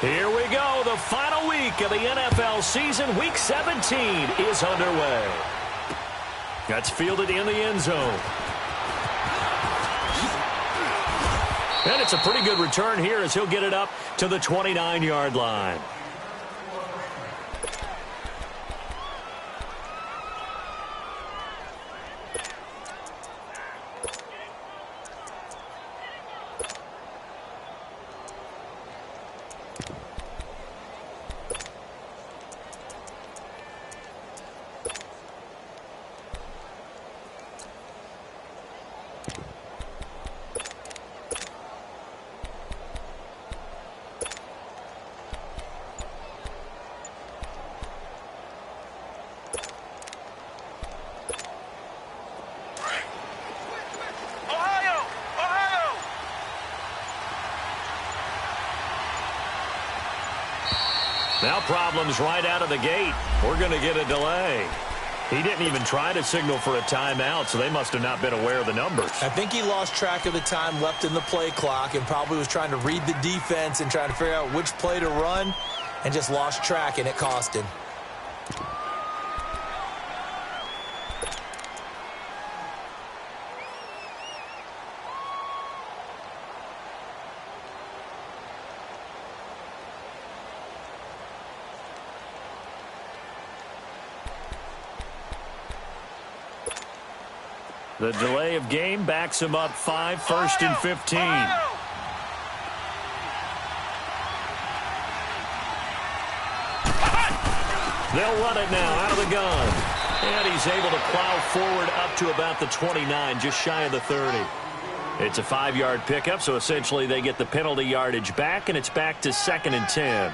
Here we go. The final week of the NFL season. Week 17 is underway. That's fielded in the end zone. And it's a pretty good return here as he'll get it up to the 29-yard line. Now problems right out of the gate. We're going to get a delay. He didn't even try to signal for a timeout, so they must have not been aware of the numbers. I think he lost track of the time left in the play clock and probably was trying to read the defense and trying to figure out which play to run and just lost track, and it cost him. The delay of game backs him up 5, 1st and 15. They'll run it now out of the gun. And he's able to plow forward up to about the 29, just shy of the 30. It's a 5-yard pickup, so essentially they get the penalty yardage back, and it's back to 2nd and 10.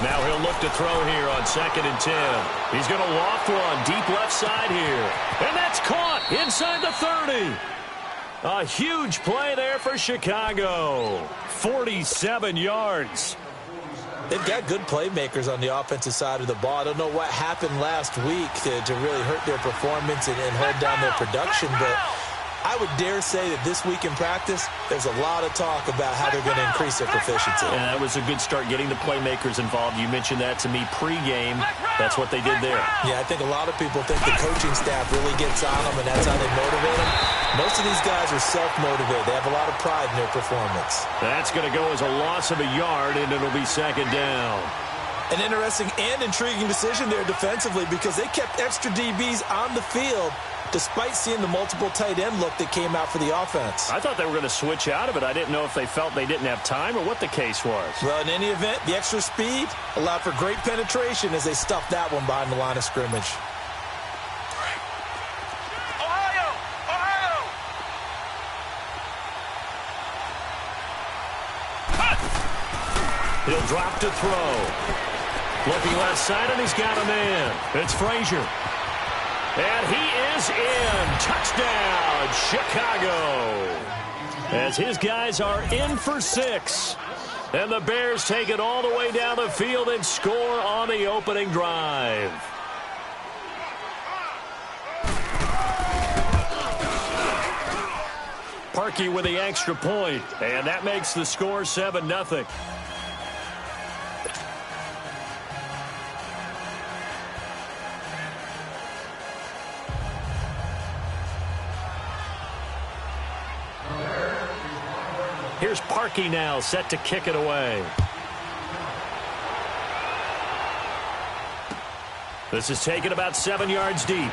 Now he'll look to throw here on 2nd and 10. He's going to loft one deep left side here. And that's caught inside the 30. A huge play there for Chicago. 47 yards. They've got good playmakers on the offensive side of the ball. I don't know what happened last week to really hurt their performance and hold down their production, but I would dare say that this week in practice, there's a lot of talk about how they're going to increase their proficiency. And that was a good start getting the playmakers involved. You mentioned that to me pregame. That's what they did there. Yeah, I think a lot of people think the coaching staff really gets on them, and that's how they motivate them. Most of these guys are self-motivated. They have a lot of pride in their performance. That's going to go as a loss of a yard, and it'll be 2nd down. An interesting and intriguing decision there defensively because they kept extra DBs on the field despite seeing the multiple tight end look that came out for the offense. I thought they were going to switch out of it. I didn't know if they felt they didn't have time or what the case was. Well, in any event, the extra speed allowed for great penetration as they stuffed that one behind the line of scrimmage. He'll drop to throw. Looking left side, and he's got a man. It's Frazier. And he is in. Touchdown, Chicago. As his guys are in for 6. And the Bears take it all the way down the field and score on the opening drive. Parkey with the extra point. And that makes the score 7-0. Here's Parkey now, set to kick it away. This is taken about 7 yards deep.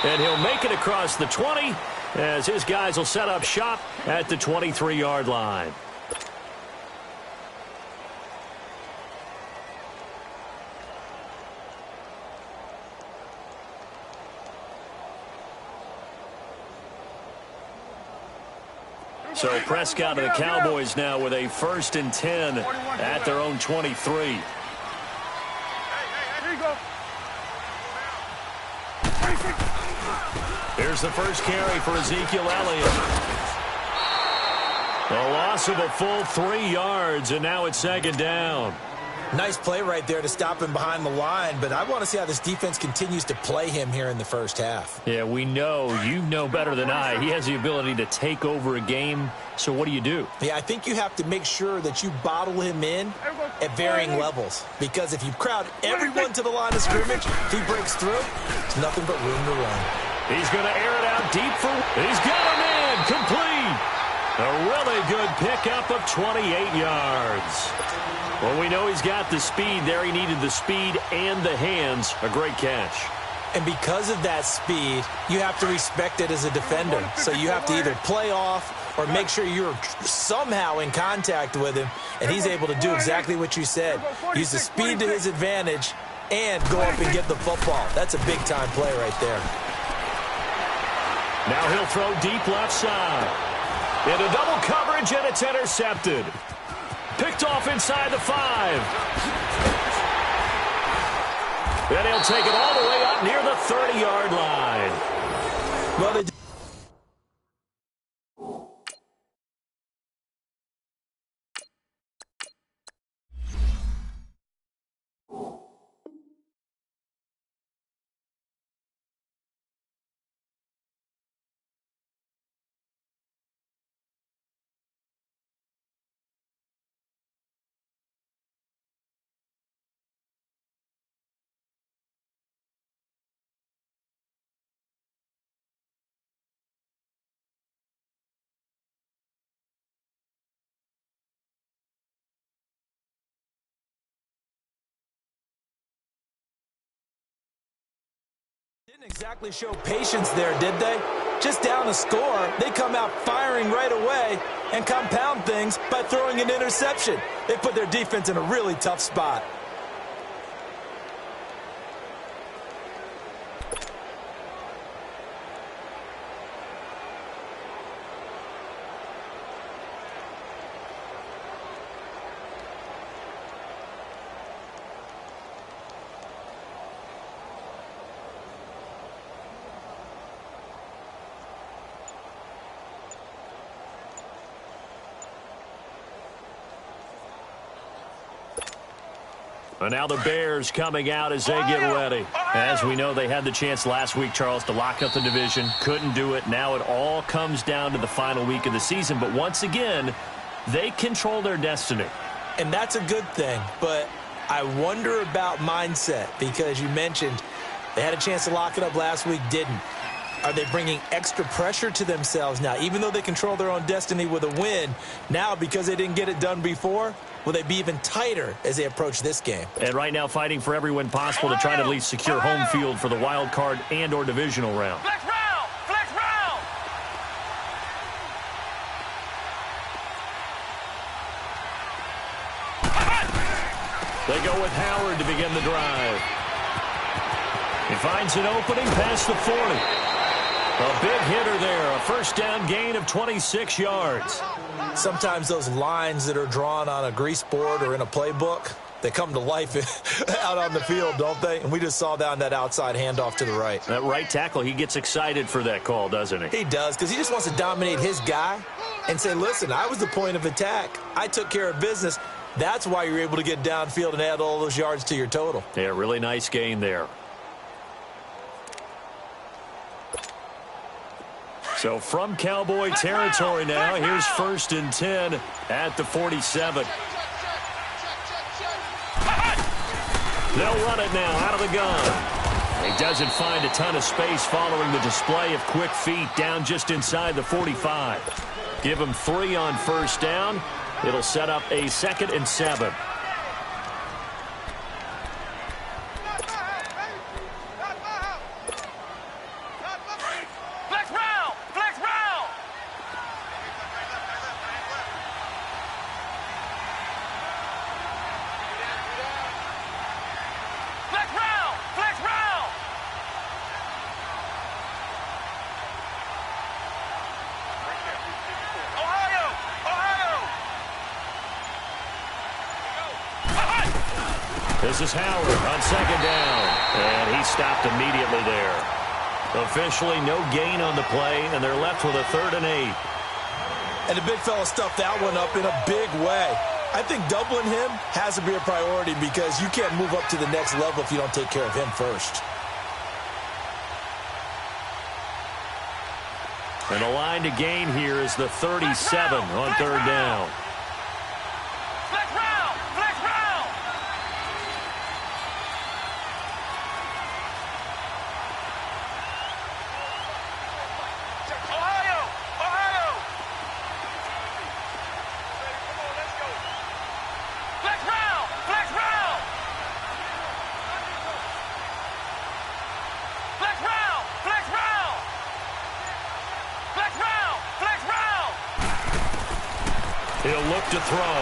And he'll make it across the 20 as his guys will set up shop at the 23-yard line. So Prescott and the Cowboys now with a 1st and 10 at their own 23. There's the first carry for Ezekiel Elliott. A loss of a full 3 yards, and now it's 2nd down. Nice play right there to stop him behind the line, but I want to see how this defense continues to play him here in the first half. Yeah, we know. You know better than I. He has the ability to take over a game, so what do you do? Yeah, I think you have to make sure that you bottle him in at varying levels, because if you crowd everyone to the line of scrimmage, if he breaks through, it's nothing but room to run. He's going to air it out deep for... He's got him in! Complete! A really good pickup of 28 yards. Well, we know he's got the speed there. He needed the speed and the hands. A great catch. And because of that speed, you have to respect it as a defender. So you have to either play off or make sure you're somehow in contact with him, and he's able to do exactly what you said. Use the speed to his advantage and go up and get the football. That's a big-time play right there. Now he'll throw deep left side. Into double coverage, and it's intercepted. Picked off inside the 5. And he'll take it all the way up near the 30-yard line. Well, they didn't exactly show patience there, did they? Just down a score, they come out firing right away and compound things by throwing an interception. They put their defense in a really tough spot. And now the Bears coming out as they get ready. As we know, they had the chance last week, Charles, to lock up the division. Couldn't do it. Now it all comes down to the final week of the season. But once again, they control their destiny. And that's a good thing. But I wonder about mindset, because you mentioned they had a chance to lock it up last week, didn't. Are they bringing extra pressure to themselves now? Even though they control their own destiny with a win, now because they didn't get it done before, will they be even tighter as they approach this game? And right now fighting for every win possible to try to at least secure home field for the wild card and or divisional round. Flex round! Flex round! They go with Howard to begin the drive. He finds an opening past the 40. A big hitter there, a first down gain of 26 yards. Sometimes those lines that are drawn on a grease board or in a playbook, they come to life out on the field, don't they? And we just saw that on that outside handoff to the right. That right tackle, he gets excited for that call, doesn't he? He does, because he just wants to dominate his guy and say, listen, I was the point of attack. I took care of business. That's why you're able to get downfield and add all those yards to your total. Yeah, really nice gain there. So from Cowboy territory now, here's 1st and 10 at the 47. They'll run it now out of the gun. He doesn't find a ton of space following the display of quick feet down just inside the 45. Give him 3 on first down. It'll set up a 2nd and 7. This is Howard on 2nd down, and he stopped immediately there. Officially no gain on the play, and they're left with a 3rd and 8. And the big fella stuffed that one up in a big way. I think doubling him has to be a priority because you can't move up to the next level if you don't take care of him first. And the line to gain here is the 37 on 3rd down. Flex round! Flex round! Ohio! Ohio! Come on, let's go. Flex round! Flex round! Flex round! Flex round! Flex round! Flex round! He'll look to throw.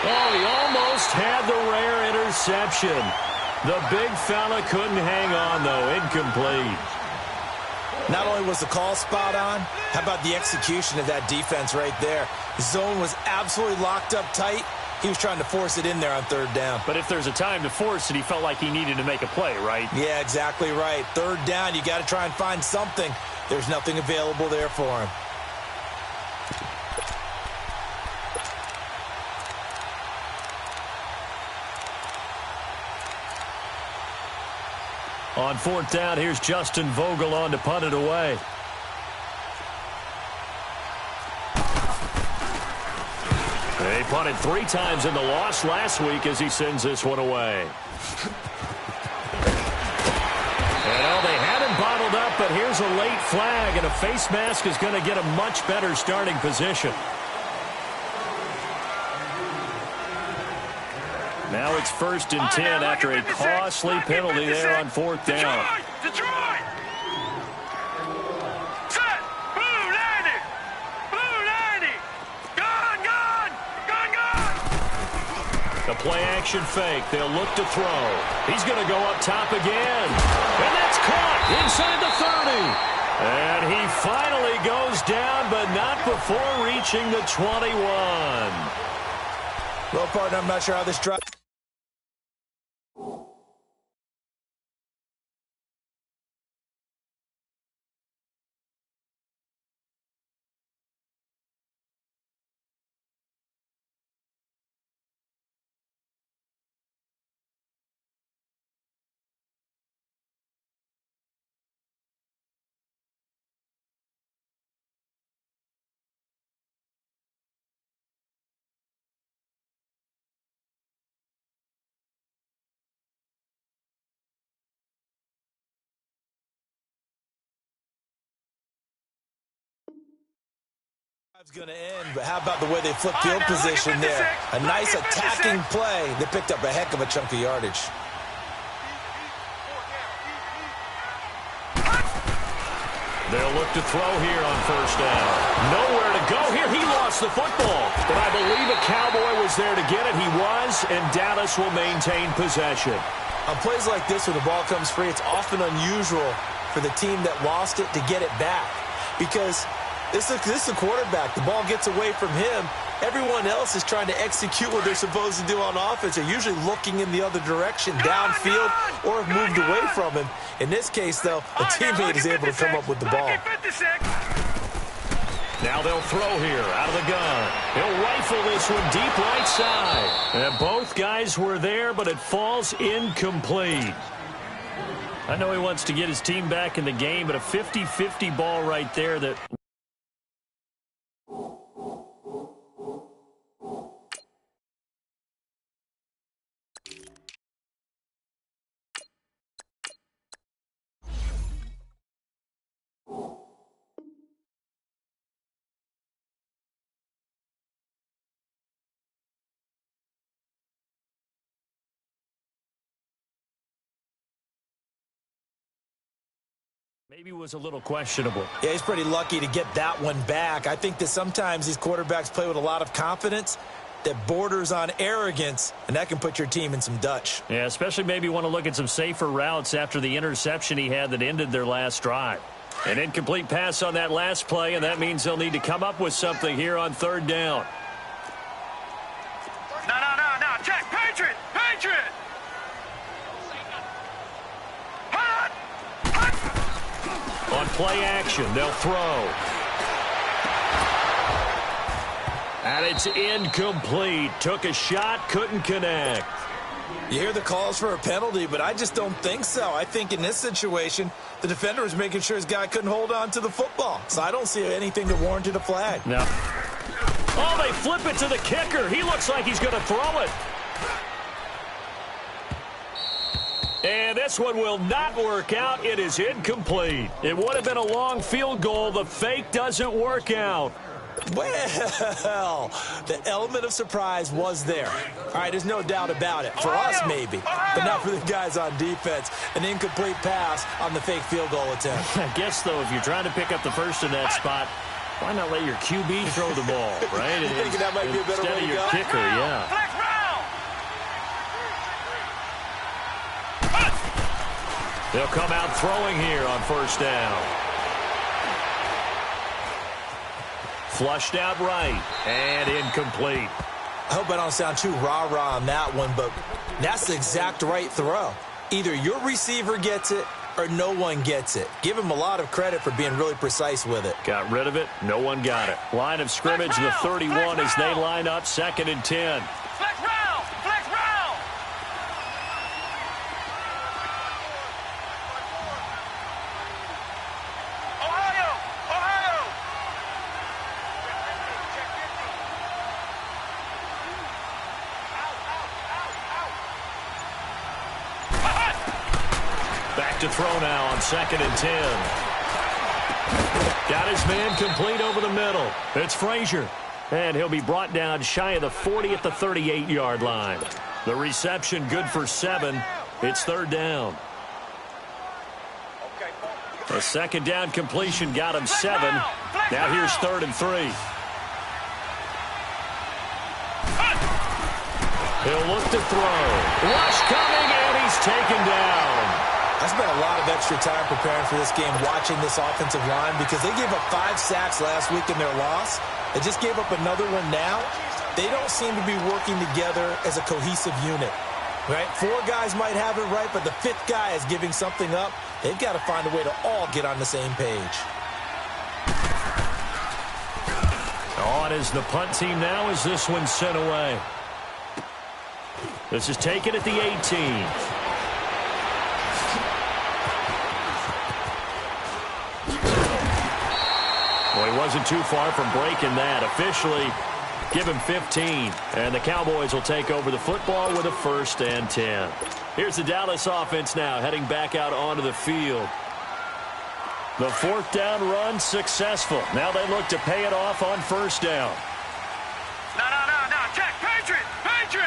Oh, he almost had the rare interception. The big fella couldn't hang on, though. Incomplete. Not only was the call spot on, how about the execution of that defense right there? The zone was absolutely locked up tight. He was trying to force it in there on 3rd down. But if there's a time to force it, he felt like he needed to make a play, right? Yeah, exactly right. 3rd down, you got to try and find something. There's nothing available there for him. On 4th down, here's Justin Vogel on to punt it away. They punted 3 times in the loss last week as he sends this one away. And they had him bottled up, but here's a late flag, and a face mask is going to get a much better starting position. Now it's 1st and 10 after a costly penalty there on 4th down. Detroit! Set! Blue 90! Blue 90! Gone! Gone! Gone! Gone! The play action fake. They'll look to throw. He's going to go up top again. And that's caught inside the 30. And he finally goes down, but not before reaching the 21. Well, partner, I'm not sure how this drive. It's going to end, but how about the way they flipped field position there? A nice attacking play that picked up a heck of a chunk of yardage. They'll look to throw here on 1st down. Nowhere to go here. He lost the football, but I believe a Cowboy was there to get it. He was, and Dallas will maintain possession. On plays like this, when the ball comes free, it's often unusual for the team that lost it to get it back because this is a quarterback. The ball gets away from him. Everyone else is trying to execute what they're supposed to do on offense. They're usually looking in the other direction, downfield, or have moved away from him. In this case, though, a teammate is able to come up with the ball. Now they'll throw here out of the gun. He'll rifle this one deep right side. And both guys were there, but it falls incomplete. I know he wants to get his team back in the game, but a 50-50 ball right there that... maybe was a little questionable. Yeah, he's pretty lucky to get that one back. I think that sometimes these quarterbacks play with a lot of confidence that borders on arrogance, and that can put your team in some Dutch. Yeah, especially maybe want to look at some safer routes after the interception he had that ended their last drive. An incomplete pass on that last play, and that means they'll need to come up with something here on 3rd down. No. Check. Patriot. Patriot. Hot. On play action, they'll throw. And it's incomplete. Took a shot, couldn't connect. You hear the calls for a penalty, but I just don't think so. I think in this situation, the defender was making sure his guy couldn't hold on to the football. So I don't see anything that warranted a flag. No. Oh, they flip it to the kicker. He looks like he's going to throw it. And this one will not work out. It is incomplete. It would have been a long field goal. The fake doesn't work out. Well, the element of surprise was there. All right, there's no doubt about it. For us, maybe, but not for the guys on defense. An incomplete pass on the fake field goal attempt. I guess, though, if you're trying to pick up the first in that spot, why not let your QB throw the ball, right? You thinking that might be a better way to go? Instead of your kicker, yeah. They'll come out throwing here on first down. Flushed out right and incomplete. I hope I don't sound too rah-rah on that one, but that's the exact right throw. Either your receiver gets it or no one gets it. Give him a lot of credit for being really precise with it. Got rid of it. No one got it. Line of scrimmage, the 31 as they line up 2nd and 10. Flex round! Flex round! Ohio! Ohio! Back to throw now on 2nd and 10. Got his man complete over the middle. It's Frazier. And he'll be brought down shy of the 40 at the 38-yard line. The reception good for 7. It's 3rd down. A 2nd down completion got him 7. Now here's 3rd and 3. He'll look to throw. Rush coming, and he's taken down. I spent a lot of extra time preparing for this game watching this offensive line because they gave up 5 sacks last week in their loss. They just gave up another one now. They don't seem to be working together as a cohesive unit, right? 4 guys might have it right, but the 5th guy is giving something up. They've got to find a way to all get on the same page. On is the punt team now as this one's sent away. This is taken at the 18. Well, he wasn't too far from breaking that. Officially, give him 15. And the Cowboys will take over the football with a 1st and 10. Here's the Dallas offense now heading back out onto the field. The 4th down run successful. Now they look to pay it off on 1st down. No. Check. Patriot! Patriot!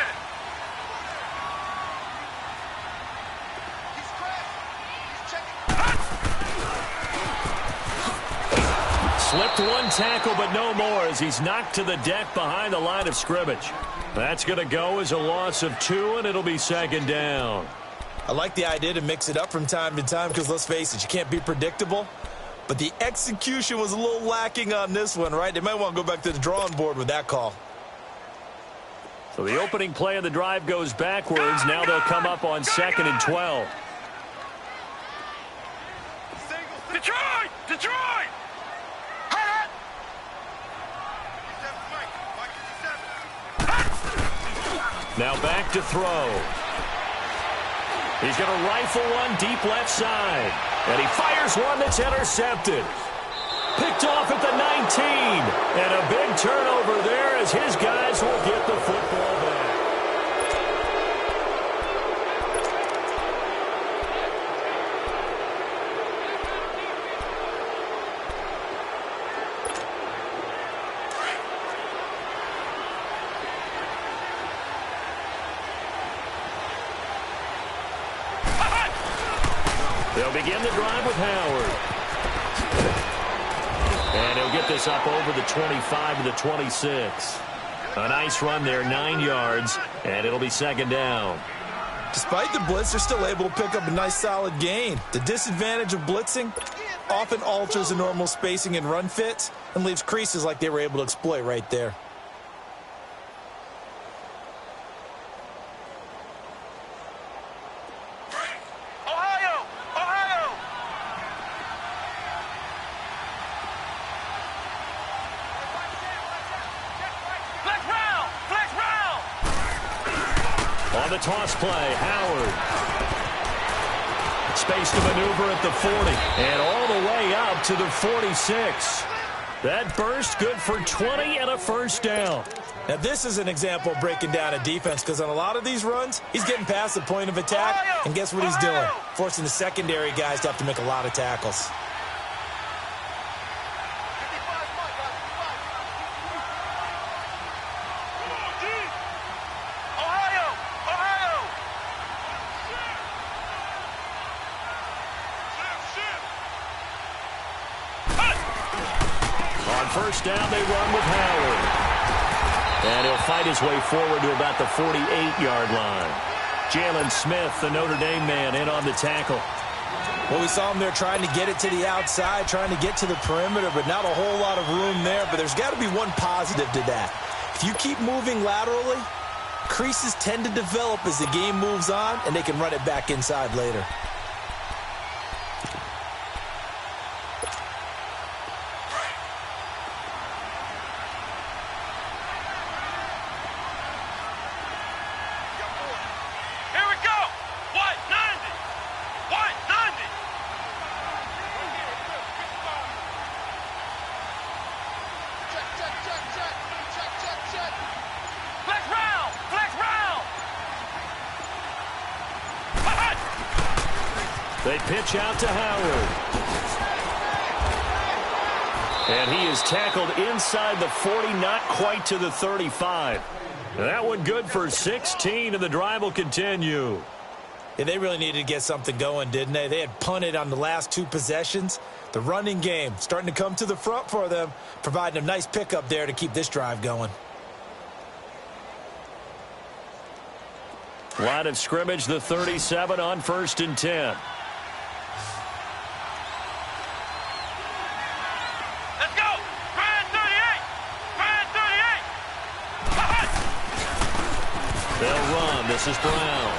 Slipped one tackle, but no more as he's knocked to the deck behind the line of scrimmage. That's going to go as a loss of 2, and it'll be 2nd down. I like the idea to mix it up from time to time because, let's face it, you can't be predictable. But the execution was a little lacking on this one, right? They might want to go back to the drawing board with that call. So the opening play of the drive goes backwards. Now they'll come up on 2nd and 12. Detroit! Detroit! Now back to throw. He's going to rifle one deep left side. And he fires one that's intercepted. Picked off at the 19. And a big turnover there as his guys will get the football back. They'll begin the drive with Howard. And he'll get this up over the 25 to the 26. A nice run there, 9 yards, and it'll be 2nd down. Despite the blitz, they're still able to pick up a nice solid gain. The disadvantage of blitzing often alters the normal spacing and run fits and leaves creases like they were able to exploit right there. On the toss play, Howard. Space to maneuver at the 40. And all the way up to the 46. That burst good for 20 and a first down. Now, this is an example of breaking down a defense, because on a lot of these runs, he's getting past the point of attack, and guess what he's doing? Forcing the secondary guys to have to make a lot of tackles. On first down, they run with Howard. And he'll fight his way forward to about the 48-yard line. Jalen Smith, the Notre Dame man, in on the tackle. Well, we saw him there trying to get it to the outside, trying to get to the perimeter, but not a whole lot of room there. But there's got to be one positive to that. If you keep moving laterally, creases tend to develop as the game moves on, and they can run it back inside later. They pitch out to Howard. And he is tackled inside the 40, not quite to the 35. That one good for 16, and the drive will continue. Yeah, they really needed to get something going, didn't they? They had punted on the last two possessions. The running game starting to come to the front for them, providing a nice pickup there to keep this drive going. Line of scrimmage, the 37 on 1st and 10. Let's go! Brand 38! Brand 38! They'll run. This is Brown.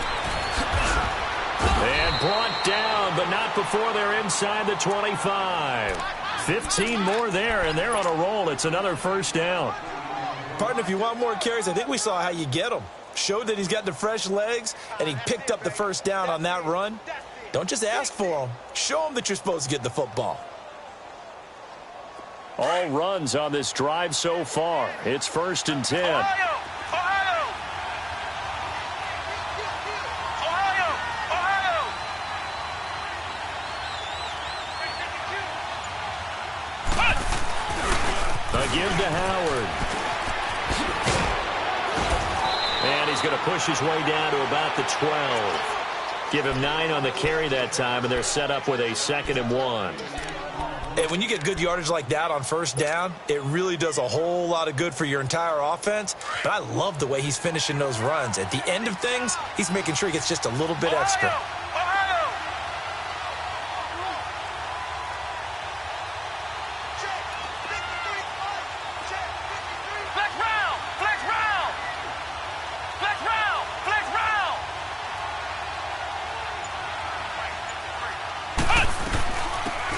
And brought down, but not before they're inside the 25. 15 more there, and they're on a roll. It's another first down. Partner, if you want more carries, I think we saw how you get them. Showed that he's got the fresh legs, and he picked up the first down on that run. Don't just ask for them. Show them that you're supposed to get the football. All runs on this drive so far. It's 1st and 10. Ohio! Ohio! Ohio! Ohio! A give to Howard. And he's going to push his way down to about the 12. Give him 9 on the carry that time, and they're set up with a 2nd and 1. And when you get good yardage like that on first down, it really does a whole lot of good for your entire offense. But I love the way he's finishing those runs. At the end of things, he's making sure he gets just a little bit extra.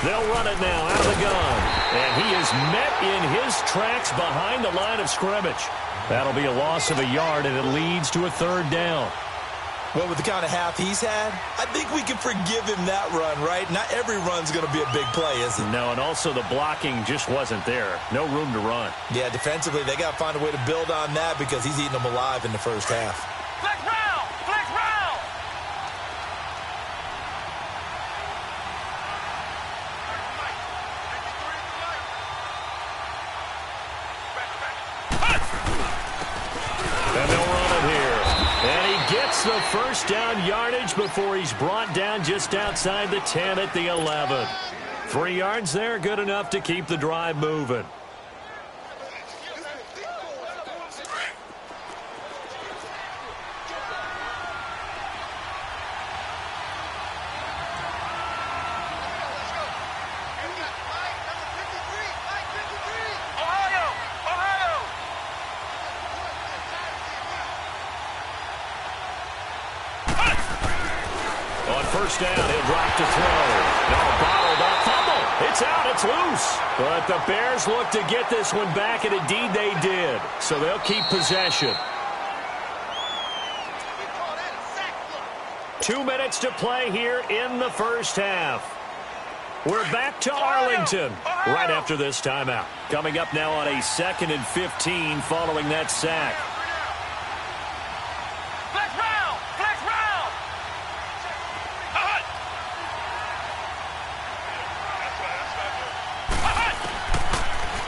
They'll run it now out of the gun. And he is met in his tracks behind the line of scrimmage. That'll be a loss of a yard, and it leads to a 3rd down. Well, with the kind of half he's had, I think we can forgive him that run, right? Not every run's going to be a big play, is it? No, and also the blocking just wasn't there. No room to run. Yeah, defensively, they got to find a way to build on that because he's eating them alive in the first half. Flex round! Flex round! And they'll run it here. And he gets the first down yardage before he's brought down just outside the 10 at the 11. 3 yards there, good enough to keep the drive moving. First down, he'll drop to throw. No, bottled up, fumble. It's out, it's loose. But the Bears look to get this one back, and indeed they did. So they'll keep possession. 2 minutes to play here in the first half. We're back to Arlington right after this timeout. Coming up now on a 2nd and 15 following that sack. Flex round! Flex round!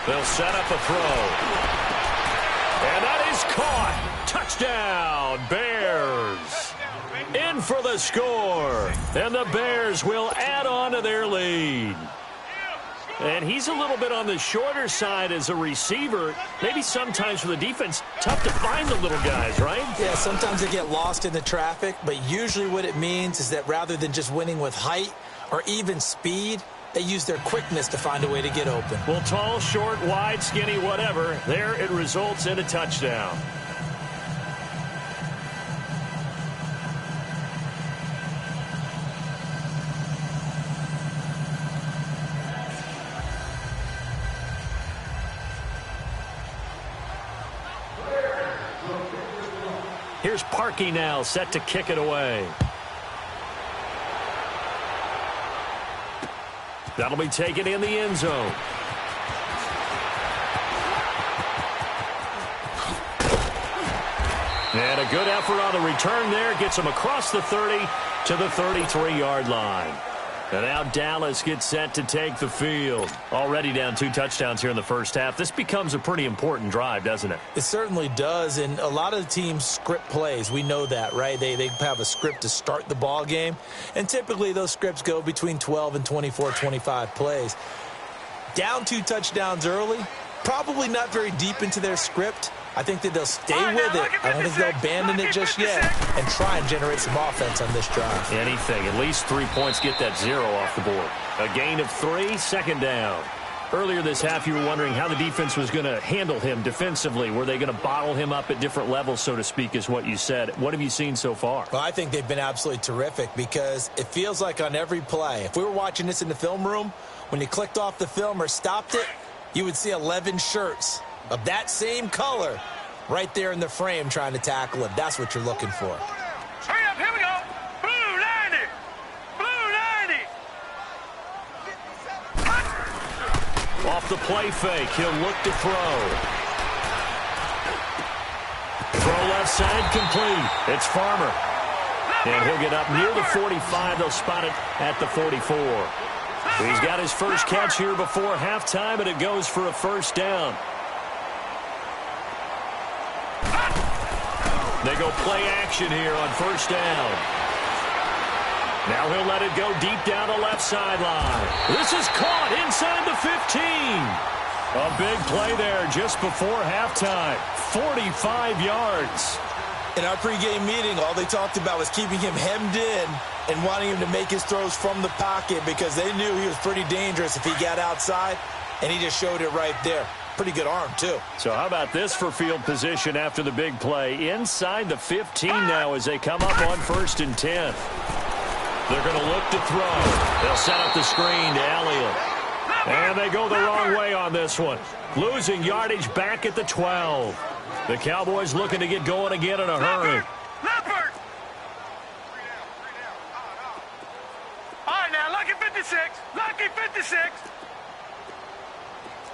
They'll set up a throw. And that is caught. Touchdown, Bears. In for the score. And the Bears will add on to their lead. And he's a little bit on the shorter side as a receiver. Maybe sometimes for the defense, tough to find the little guys, right? Yeah, sometimes they get lost in the traffic, but usually what it means is that rather than just winning with height or even speed, they use their quickness to find a way to get open. Well, tall, short, wide, skinny, whatever, there it results in a touchdown. Here's Parkey now, set to kick it away. That'll be taken in the end zone. And a good effort on the return there. Gets him across the 30 to the 33-yard line. And now Dallas gets set to take the field. Already down 2 touchdowns here in the first half. This becomes a pretty important drive, doesn't it? It certainly does, and a lot of the teams script plays. We know that, right? They have a script to start the ball game, and typically those scripts go between 12 and 24, 25 plays. Down 2 touchdowns early, probably not very deep into their script. I think that they'll stay with it. I don't think they'll abandon it just yet and try and generate some offense on this drive. Anything. At least 3 points, get that 0 off the board. A gain of 3, 2nd down. Earlier this half, you were wondering how the defense was going to handle him defensively. Were they going to bottle him up at different levels, so to speak, is what you said. What have you seen so far? Well, I think they've been absolutely terrific because it feels like on every play, if we were watching this in the film room, when you clicked off the film or stopped it, you would see 11 shirts of that same color right there in the frame trying to tackle it. That's what you're looking for. Hurry up, here we go. Blue 90. Blue 90. Off the play fake, he'll look to throw. Throw left side complete. It's Farmer. And he'll get up near the 45. They'll spot it at the 44. He's got his first catch here before halftime, and it goes for a first down. They go play action here on first down. Now he'll let it go deep down the left sideline. This is caught inside the 15. A big play there just before halftime. 45 yards. In our pregame meeting, all they talked about was keeping him hemmed in and wanting him to make his throws from the pocket because they knew he was pretty dangerous if he got outside, and he just showed it right there. Pretty good arm, too. So how about this for field position after the big play? Inside the 15 now as they come up on 1st and 10. They're going to look to throw. They'll set up the screen to Elliott. And they go the wrong way on this one. Losing yardage back at the 12. The Cowboys looking to get going again in a hurry. Leopard. All right, now, lucky 56. Lucky 56.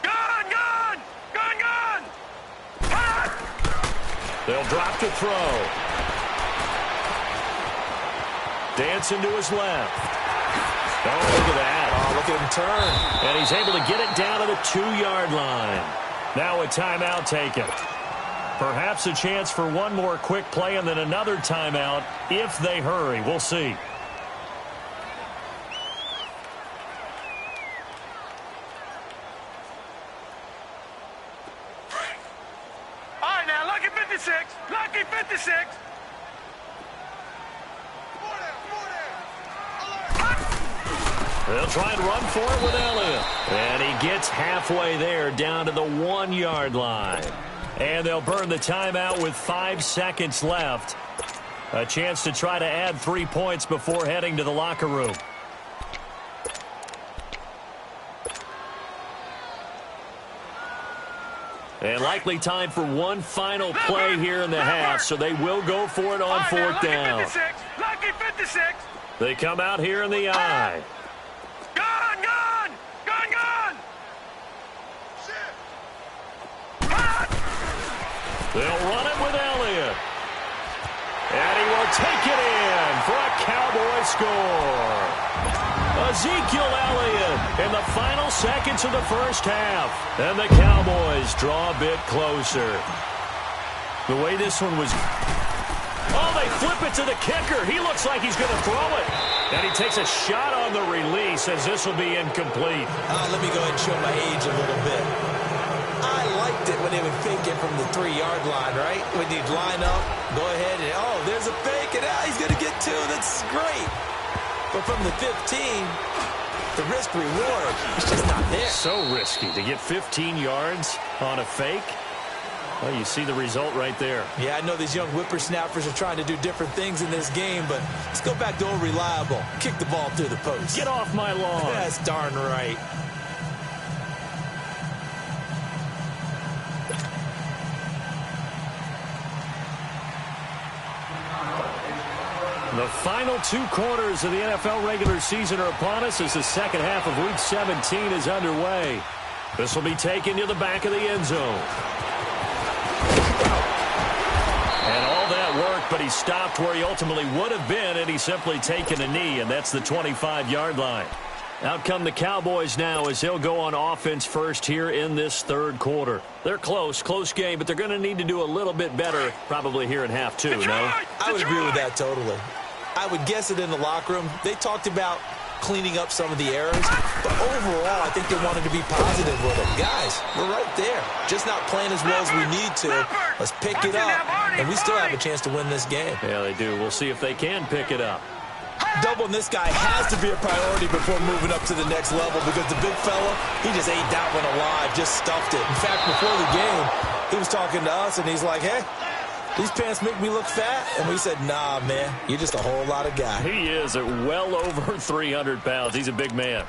Gun! They'll drop to throw. Dancing to his left. Oh, look at that. Oh, look at him turn. And he's able to get it down to the 2-yard line. Now a timeout taken. Perhaps a chance for one more quick play and then another timeout if they hurry. We'll see. Lucky 56. They'll try and run for it with Elliott. And he gets halfway there down to the 1-yard line. And they'll burn the timeout with 5 seconds left. A chance to try to add 3 points before heading to the locker room. And likely time for one final play here in the half, so they will go for it on 4th down. Lucky Lucky 56. They come out here in the eye. Gone, gone, gone, gone. They'll run it with Elliott. And he will take it in for a Cowboy score. Ezekiel Elliott in the final seconds of the first half. And the Cowboys draw a bit closer. The way this one was... Oh, they flip it to the kicker. He looks like he's going to throw it. And he takes a shot on the release as this will be incomplete. Let me go ahead and show my age a little bit. I liked it when they would fake it from the 3-yard line, right? When you'd line up, go ahead and, oh, there's a fake, and he's going to get 2. That's great. But from the 15, the risk-reward is just not there. So risky to get 15 yards on a fake. Well, you see the result right there. Yeah, I know these young whippersnappers are trying to do different things in this game, but let's go back to old reliable. Kick the ball through the post. Get off my lawn. That's darn right. The final 2 quarters of the NFL regular season are upon us as the second half of Week 17 is underway. This will be taken to the back of the end zone. And all that worked, but he stopped where he ultimately would have been, and he's simply taken a knee, and that's the 25-yard line. Out come the Cowboys now as they'll go on offense first here in this third quarter. They're close game, but they're going to need to do a little bit better probably here in half 2, no? I would agree with that totally. I would guess it in the locker room. They talked about cleaning up some of the errors, but overall, I think they wanted to be positive with them. Guys, we're right there. Just not playing as well as we need to. Let's pick it up, and we still have a chance to win this game. Yeah, they do. We'll see if they can pick it up. Doubling this guy has to be a priority before moving up to the next level because the big fella, he just ate that one alive, just stuffed it. In fact, before the game, he was talking to us, and he's like, hey, these pants make me look fat. And we said, nah, man, you're just a whole lot of guy. He is at well over 300 pounds. He's a big man.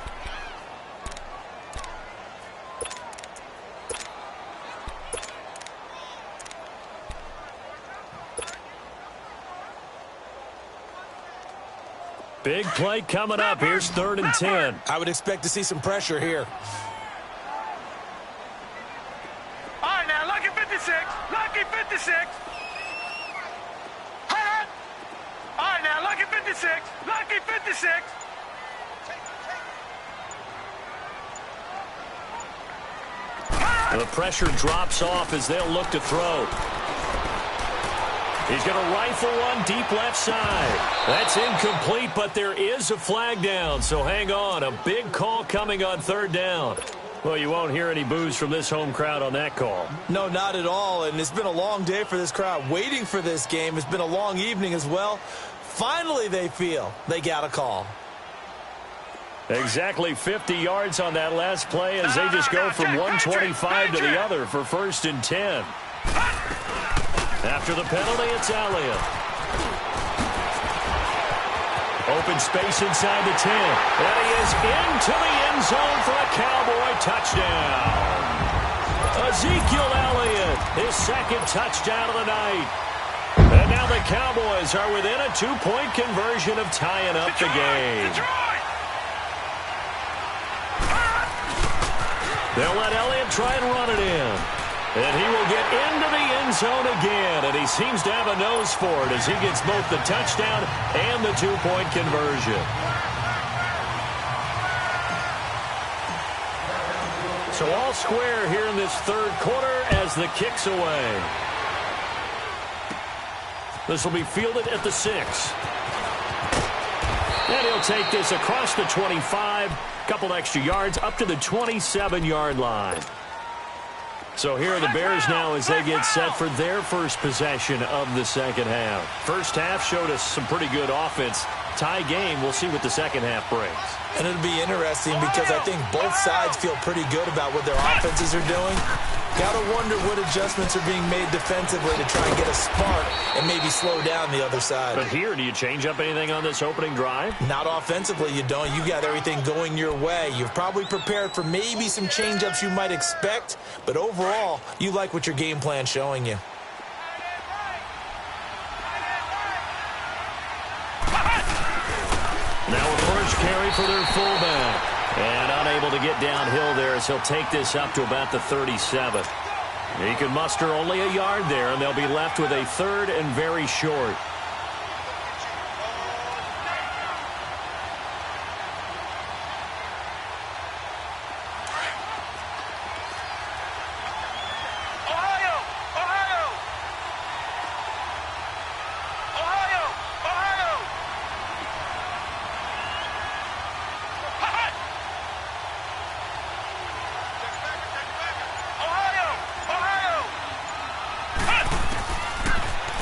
Big play coming up. Here's 3rd and 10. I would expect to see some pressure here. All right, now, lucky 56. Lucky 56. All right, now, lucky 56. Lucky 56. The pressure drops off as they'll look to throw. He's going to rifle one deep left side. That's incomplete, but there is a flag down, so hang on. A big call coming on 3rd down. Well, you won't hear any boos from this home crowd on that call. No, not at all, and it's been a long day for this crowd waiting for this game. It's been a long evening as well. Finally, they feel they got a call. Exactly 50 yards on that last play as they just go from 125 to the other for 1st and 10. After the penalty, it's Elliott. Open space inside the 10. And he is into the end zone for a Cowboy touchdown. Ezekiel Elliott, his 2nd touchdown of the night. And now the Cowboys are within a 2-point conversion of tying up the game. They'll let Elliott try and run it in. And he will get into the end zone again, and he seems to have a nose for it as he gets both the touchdown and the 2-point conversion. So all square here in this 3rd quarter as the kick's away. This will be fielded at the 6. And he'll take this across the 25, couple extra yards, up to the 27-yard line. So here are the Bears now as they get set for their first possession of the second half. First half showed us some pretty good offense. Tie game, we'll see what the second half brings. And it'll be interesting because I think both sides feel pretty good about what their offenses are doing. Got to wonder what adjustments are being made defensively to try and get a spark and maybe slow down the other side. But here, do you change up anything on this opening drive? Not offensively, you don't. You got everything going your way. You've probably prepared for maybe some change-ups you might expect, but overall, you like what your game plan's showing you. carry for their fullback. And unable to get downhill there as he'll take this up to about the 37. He can muster only a yard there, and they'll be left with a third and very short.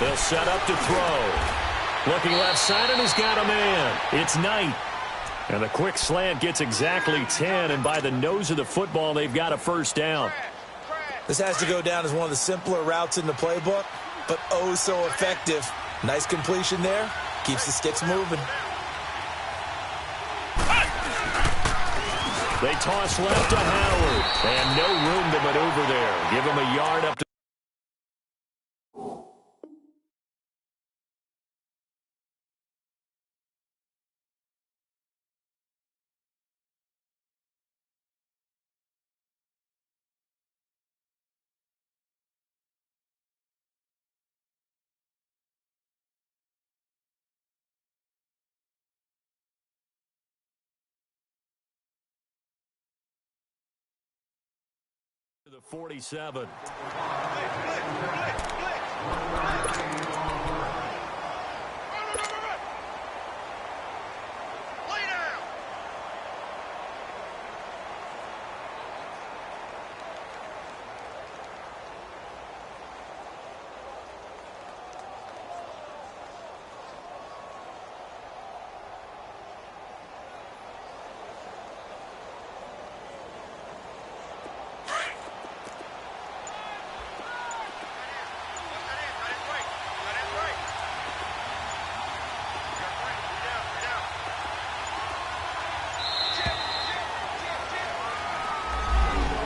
They'll set up to throw. Looking left side, and he's got a man. It's Knight. And the quick slant gets exactly 10, and by the nose of the football, they've got a first down. This has to go down as one of the simpler routes in the playbook, but oh so effective. Nice completion there. Keeps the sticks moving. They toss left to Howard, and no room to maneuver there. Give him a yard up to the 47.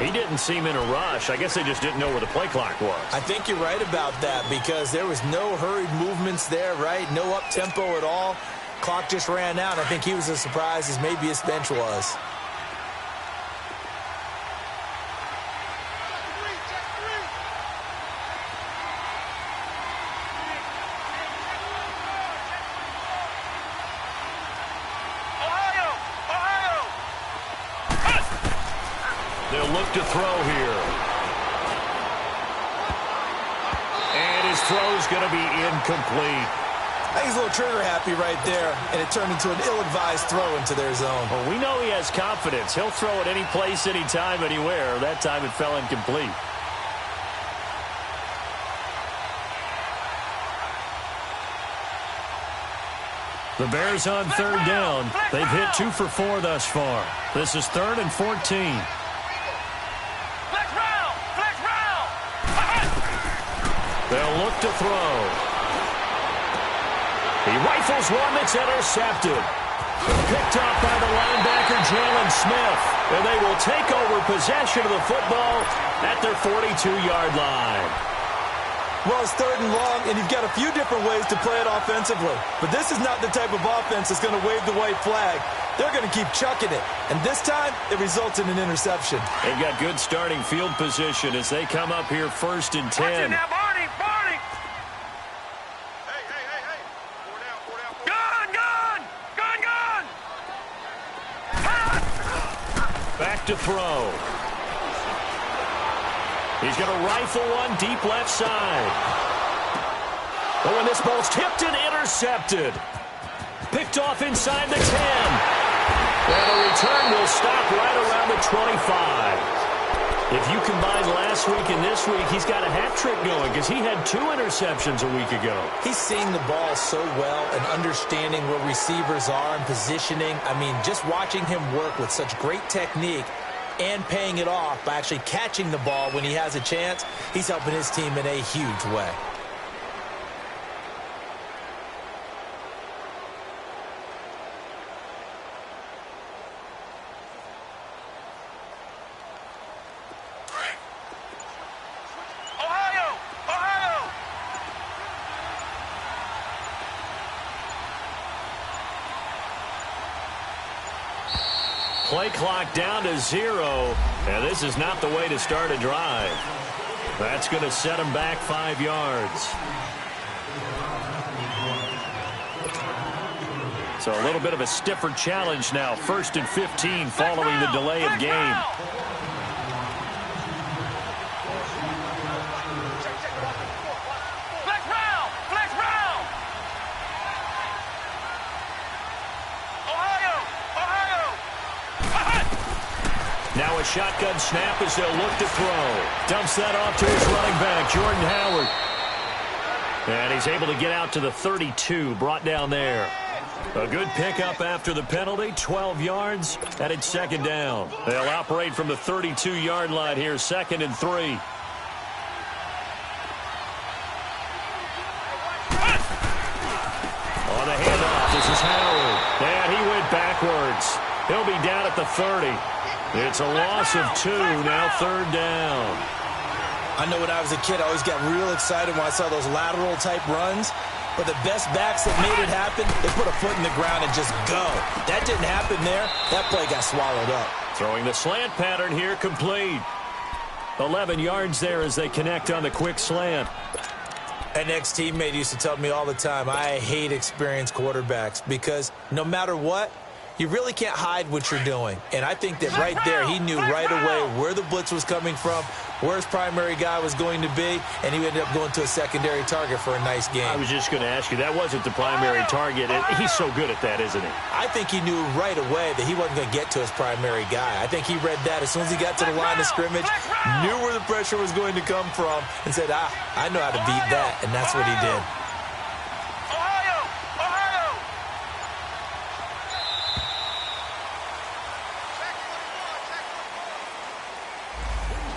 He didn't seem in a rush. I guess they just didn't know where the play clock was. I think you're right about that because there was no hurried movements there, right? No up-tempo at all. Clock just ran out. I think he was as surprised as maybe his bench was. They'll look to throw here. And his throw's going to be incomplete. I think he's a little trigger happy right there, and it turned into an ill-advised throw into their zone. Well, we know he has confidence. He'll throw it any place, anytime, anywhere. That time it fell incomplete. The Bears on third down. They've hit 2 for 4 thus far. This is 3rd and 14. They'll look to throw. He rifles one that's intercepted. Picked off by the linebacker, Jalen Smith. And they will take over possession of the football at their 42-yard line. Well, it's 3rd and long, and you've got a few different ways to play it offensively. But this is not the type of offense that's going to wave the white flag. They're going to keep chucking it. And this time, it results in an interception. They've got good starting field position as they come up here 1st and 10. Back to throw. He's going to rifle one deep left side. Oh, and this ball's tipped and intercepted. Picked off inside the 10. And the return will stop right around the 25. If you combine last week and this week, he's got a hat trick going because he had 2 interceptions a week ago. He's seeing the ball so well and understanding where receivers are and positioning. I mean, just watching him work with such great technique and paying it off by actually catching the ball when he has a chance, he's helping his team in a huge way. play clock down to 0, and this is not the way to start a drive. That's going to set him back 5 yards. So a little bit of a stiffer challenge now. 1st and 15 following the delay of game. Now a shotgun snap as they'll look to throw. Dumps that off to his running back, Jordan Howard. And he's able to get out to the 32, brought down there. A good pickup after the penalty, 12 yards, and it's 2nd down. They'll operate from the 32-yard line here, 2nd and 3. On the handoff, this is Howard. And he went backwards. He'll be down at the 30. It's a loss of 2, now 3rd down. I know when I was a kid, I always got real excited when I saw those lateral-type runs. But the best backs that made it happen, they put a foot in the ground and just go. That didn't happen there. That play got swallowed up. Throwing the slant pattern here, complete. 11 yards there as they connect on the quick slant. An ex-teammate used to tell me all the time, I hate experienced quarterbacks because no matter what, you really can't hide what you're doing. And I think that right there, he knew right away where the blitz was coming from, where his primary guy was going to be, and he ended up going to a secondary target for a nice game. I was just going to ask you, that wasn't the primary target. He's so good at that, isn't he? I think he knew right away that he wasn't going to get to his primary guy. I think he read that as soon as he got to the line of scrimmage, knew where the pressure was going to come from, and said, I know how to beat that, and that's what he did.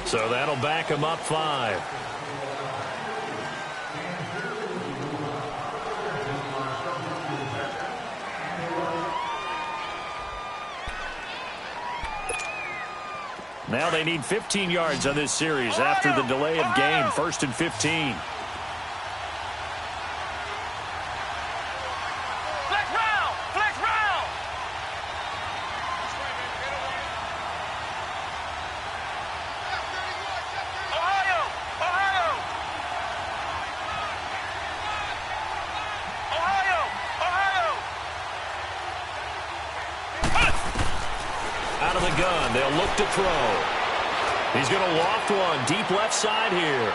So that'll back him up 5. Now they need 15 yards on this series after the delay of game. 1st and 15. They'll look to throw. He's going to loft one deep left side here.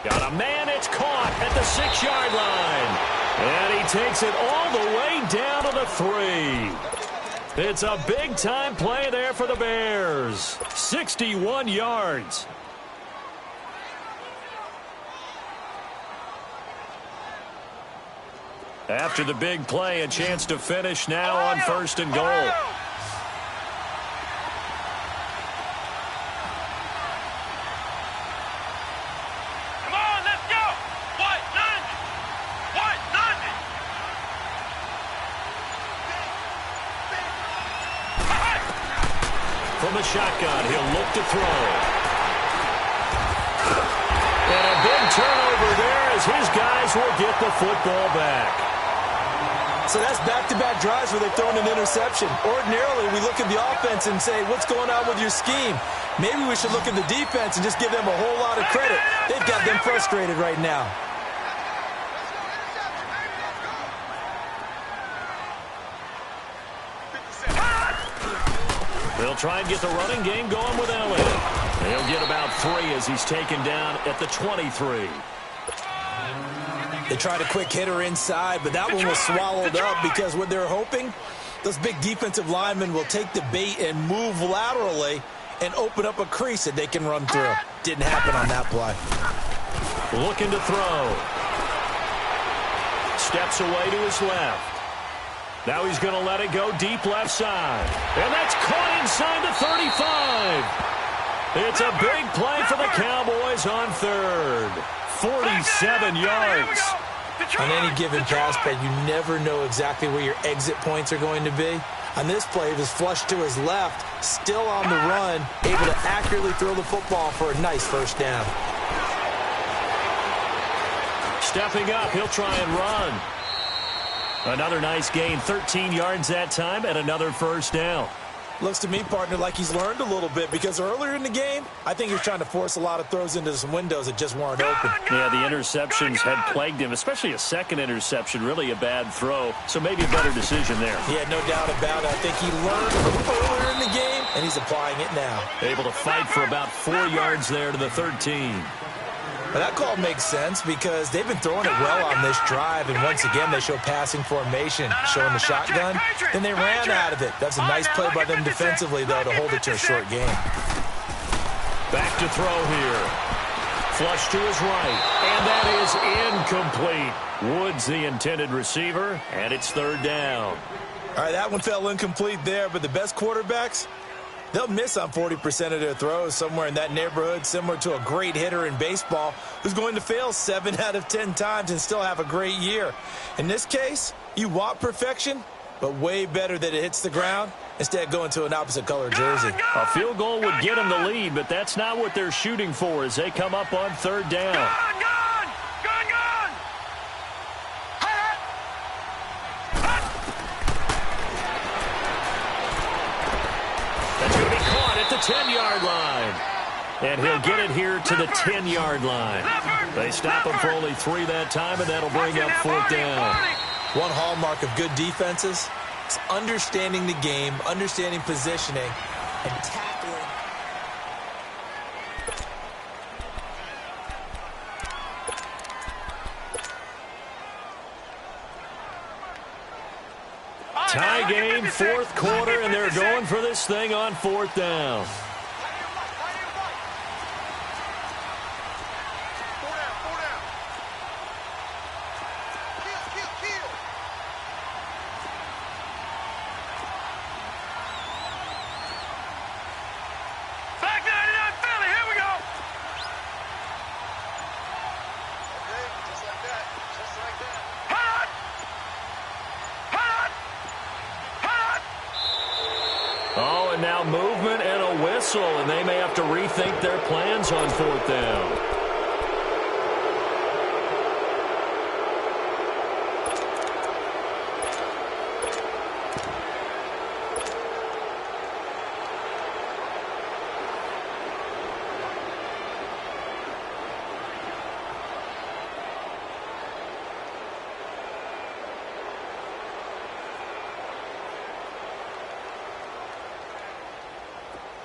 Got a man. It's caught at the 6-yard line. And he takes it all the way down to the 3. It's a big-time play there for the Bears. 61 yards. After the big play, a chance to finish now on 1st and goal. From the shotgun, he'll look to throw. And a big turnover there as his guys will get the football back. So that's back-to-back drives where they've thrown an interception. Ordinarily, we look at the offense and say, what's going on with your scheme? Maybe we should look at the defense and just give them a whole lot of credit. They've got them frustrated right now. They'll try and get the running game going with Elliott. They'll get about 3 as he's taken down at the 23. They tried a quick hitter inside, but that one was swallowed up because what they're hoping, those big defensive linemen will take the bait and move laterally and open up a crease that they can run through. Didn't happen on that play. Looking to throw. Steps away to his left. Now he's going to let it go deep left side. And that's caught inside the 35. It's a big play for the Cowboys on 3rd. 47 yards. On any given pass play, you never know exactly where your exit points are going to be. On this play, he was flushed to his left, still on the run, able to accurately throw the football for a nice 1st down. Stepping up, he'll try and run. Another nice gain, 13 yards that time, and another 1st down. Looks to me, partner, like he's learned a little bit because earlier in the game, I think he was trying to force a lot of throws into some windows that just weren't open. Yeah, the interceptions had plagued him, especially a second interception, really a bad throw. So maybe a better decision there. Yeah, no doubt about it. I think he learned from earlier in the game, and he's applying it now. Able to fight for about 4 yards there to the 13. Well, that call makes sense because they've been throwing it well on this drive, and once again, they show passing formation, showing the shotgun. Then they ran out of it. That's a nice play by them defensively, though, to hold it to a short game. Back to throw here. Flush to his right, and that is incomplete. Woods the intended receiver, and it's 3rd down. All right, that one fell incomplete there, but the best quarterbacks, they'll miss on 40% of their throws, somewhere in that neighborhood, similar to a great hitter in baseball who's going to fail 7 out of 10 times and still have a great year. In this case, you want perfection, but way better that it hits the ground instead of going to an opposite color jersey. A field goal would get them the lead, but that's not what they're shooting for as they come up on 3rd down. The 10-yard line. And he'll get it here to the 10-yard line. They stop him for only 3 that time, and that'll bring up 4th down. One hallmark of good defenses is understanding the game, understanding positioning, and tackling. Tie game, 4th quarter, and they're going for this thing on 4th down. Oh, and now movement and a whistle, and they may have to rethink their plans on 4th down.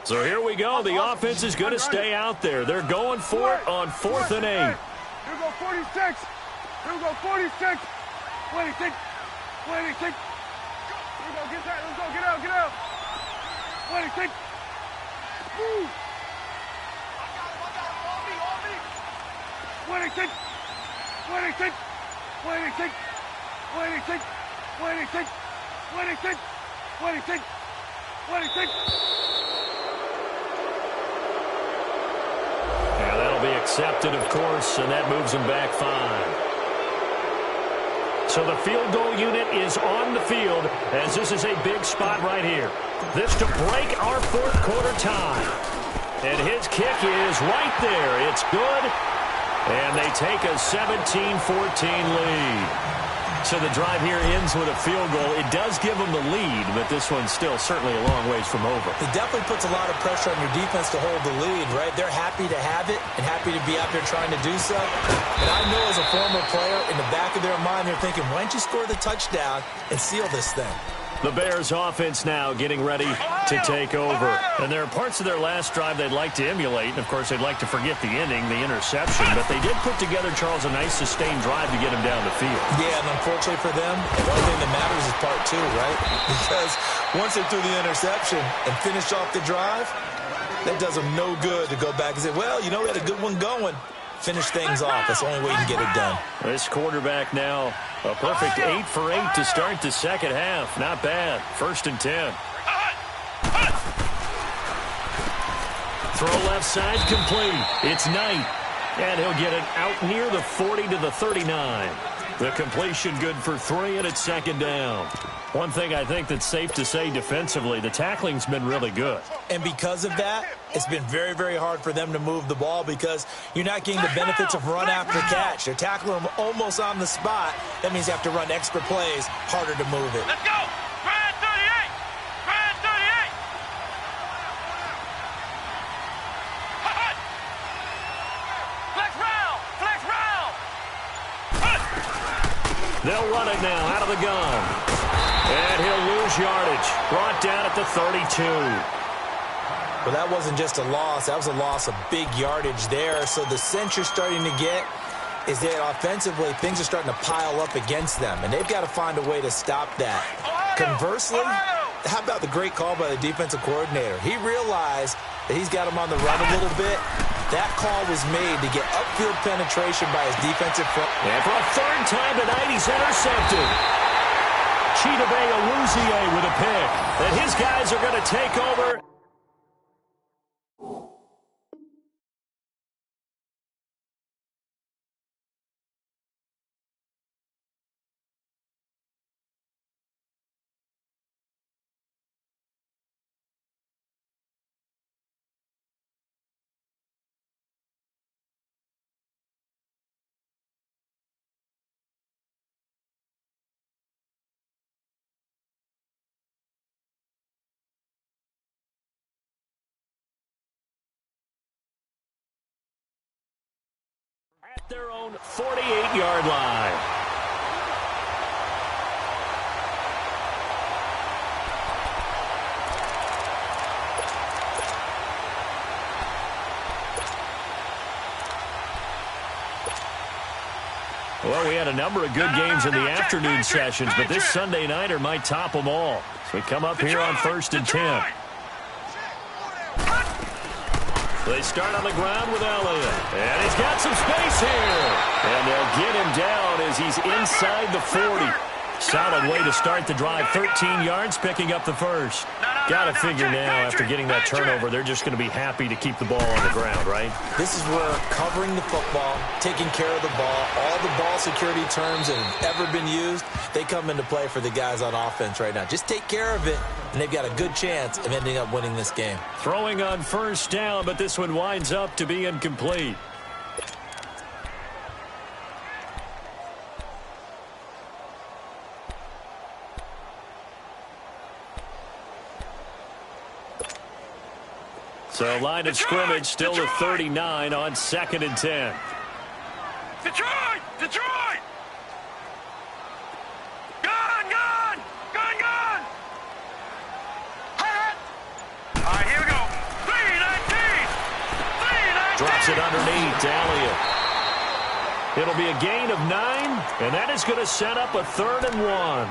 So here we go. The offense is going to stay out there. They're going for it on 4th and 8. Here we go, 46. Here we go, 46. 26. 26. Here we go, get that. Let's go, get out, get out. 26. Woo. I got him. On me. 26. 26. 26. 26. 26. 26. 26. 26. Yeah, that'll be accepted, of course, and that moves them back 5. So the field goal unit is on the field as this is a big spot right here. This to break our 4th quarter tie. And his kick is right there. It's good. And they take a 17-14 lead. So the drive here ends with a field goal. It does give them the lead, but this one's still certainly a long ways from over. It definitely puts a lot of pressure on your defense to hold the lead, right? They're happy to have it and happy to be out there trying to do so. And I know as a former player, in the back of their mind, they're thinking, why don't you score the touchdown and seal this thing? The Bears offense now getting ready to take over. And there are parts of their last drive they'd like to emulate. And, of course, they'd like to forget the ending, the interception. But they did put together, Charles, a nice sustained drive to get him down the field. Yeah, and unfortunately for them, the only thing that matters is part 2, right? Because once they threw the interception and finished off the drive, that does them no good to go back and say, well, you know, we had a good one going. Finish things off. That's the only way you can get it done. This quarterback now, a perfect 8 for 8 to start the second half. Not bad. 1st and 10. Throw left side complete. It's Knight. And he'll get it out near the 40 to the 39. The completion good for 3, and it's 2nd down. One thing I think that's safe to say defensively, the tackling's been really good. And because of that, it's been very, very hard for them to move the ball because you're not getting the benefits of run after catch. They're tackling them almost on the spot. That means you have to run extra plays, harder to move it. Let's go. Grand 38. Grand 38. They'll run it now out of the gun. And he'll lose yardage. Brought down at the 32. Well, that wasn't just a loss. That was a loss of big yardage there. So the sense you're starting to get is that offensively things are starting to pile up against them, and they've got to find a way to stop that. Conversely, how about the great call by the defensive coordinator? He realized that he's got him on the run a little bit. That call was made to get upfield penetration by his defensive front. And for a third time tonight, he's intercepted. Chidobe Awuzie with a pick. And his guys are going to take over. At their own 48-yard line. Well, we had a number of good games in the afternoon sessions, but this Sunday nighter might top them all. So we come up here on 1st and 10. They start on the ground with Elliott. And he's got some space here. And they'll get him down as he's inside the 40. Solid way to start the drive. 13 yards, picking up the first. Got to figure now, after getting that turnover, they're just going to be happy to keep the ball on the ground, right? This is where covering the football, taking care of the ball, all the ball security terms that have ever been used, they come into play for the guys on offense right now. Just take care of it, and they've got a good chance of ending up winning this game. Throwing on first down, but this one winds up to be incomplete. So line of scrimmage still to 39 on 2nd and 10. Detroit! Detroit! Gun! Gun! Gun! Gun! All right, here we go. 319! 319! Drops it underneath to Elliott. It'll be a gain of 9, and that is going to set up a 3rd and 1.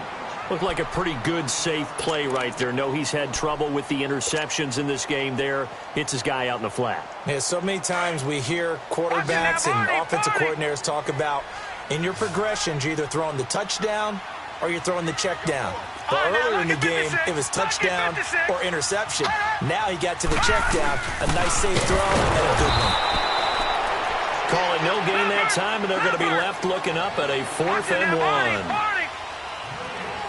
Looked like a pretty good, safe play right there. No, he's had trouble with the interceptions in this game there. Hits his guy out in the flat. Yeah, so many times we hear quarterbacks and offensive coordinators talk about in your progressions, you're either throwing the touchdown or you're throwing the check down. But earlier in the game, it was touchdown or interception. Now he got to the check down. A nice safe throw and a good one. Calling no gain that time, and they're going to be left looking up at a 4th and 1.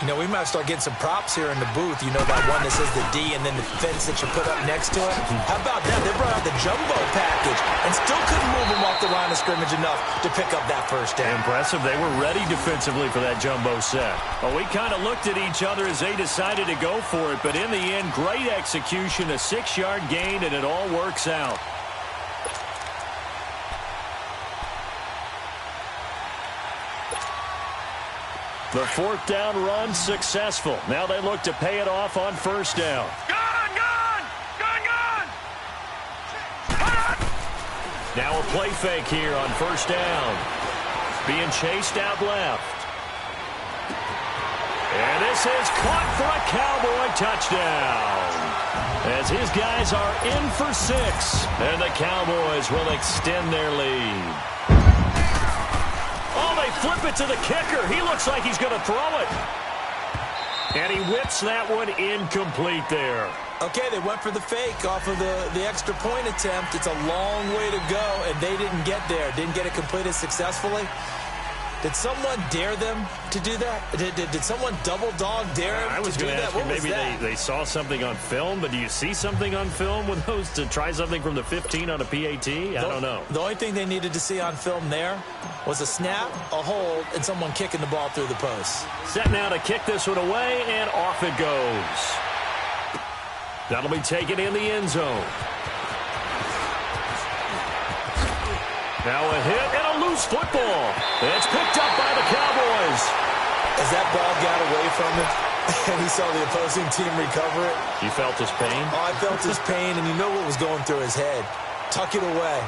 You know, we might start getting some props here in the booth. You know, that one that says the D and then the fence that you put up next to it. How about that? They brought out the jumbo package and still couldn't move them off the line of scrimmage enough to pick up that first down. Impressive. They were ready defensively for that jumbo set. Well, we kind of looked at each other as they decided to go for it, but in the end, great execution, a 6-yard gain, and it all works out. The 4th down run successful. Now they look to pay it off on 1st down. Gun! Gun! Gun! Gun! Now a play fake here on 1st down. Being chased out left. And this is caught for a Cowboy touchdown. As his guys are in for 6. And the Cowboys will extend their lead. Oh, they flip it to the kicker. He looks like he's going to throw it. And he whips that one incomplete there. Okay, they went for the fake off of the extra point attempt. It's a long way to go, and they didn't get there. Didn't get it completed successfully. Did someone dare them to do that? Did someone double dog dare them to do that? I was going to ask you, maybe they saw something on film, but do you see something on film with those to try something from the 15 on a PAT? I don't know. The only thing they needed to see on film there was a snap, a hold, and someone kicking the ball through the post. Set now to kick this one away, and off it goes. That'll be taken in the end zone. Now a hit and a loose football. It's picked up by the Cowboys. As that ball got away from him and he saw the opposing team recover it. You felt his pain? Oh, I felt his pain, and you know what was going through his head. Tuck it away.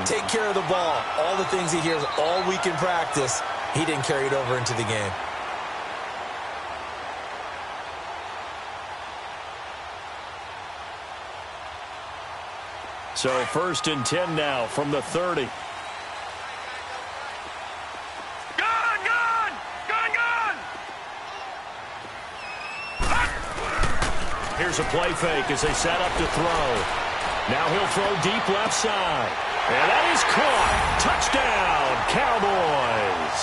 Take care of the ball. All the things he hears all week in practice, he didn't carry it over into the game. So 1st and 10 now from the 30. Here's a play fake as they set up to throw. Now he'll throw deep left side. And that is caught. Touchdown, Cowboys.